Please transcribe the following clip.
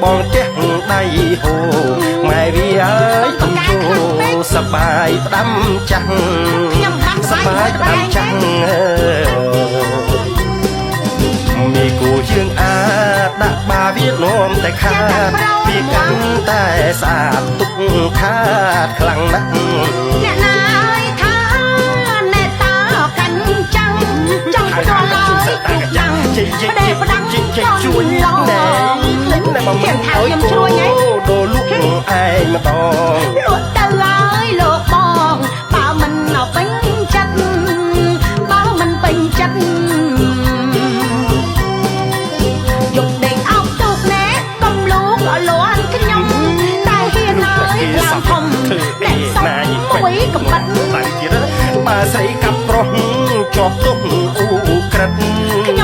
បងចេះដៃហូម៉ែវាអើយទុំគូសបាយផ្ដាំចាំងសបាយផ្ដាំចាំងមីគូយើងអាចដាក់បាវានោមតែខាតពីកាន់តែស្អាតទុកខាតខ្លាំងណាស់អ្នកណាយថាអ្នកតាកាន់ចាំងចង់ស្គាល់ឡើយទុកចាំងតែផ្ដាំជួយឡងតែមកមិនអើយជួយហ៎ដូរលក់ឯងម្ដងលក់ទៅហើយលោកបងបើមិនអពេញចិត្តបើមិនពេញចិត្តយកដេកអោបទូកណែកុំលោកលួនខ្ញុំតែហ៊ានហើយខ្លាំងធំអ្នកសុំមួយកំបិតតែទៀតបើស្រីកាប់ប្រុសជាប់ទុកអ៊ូក្រិត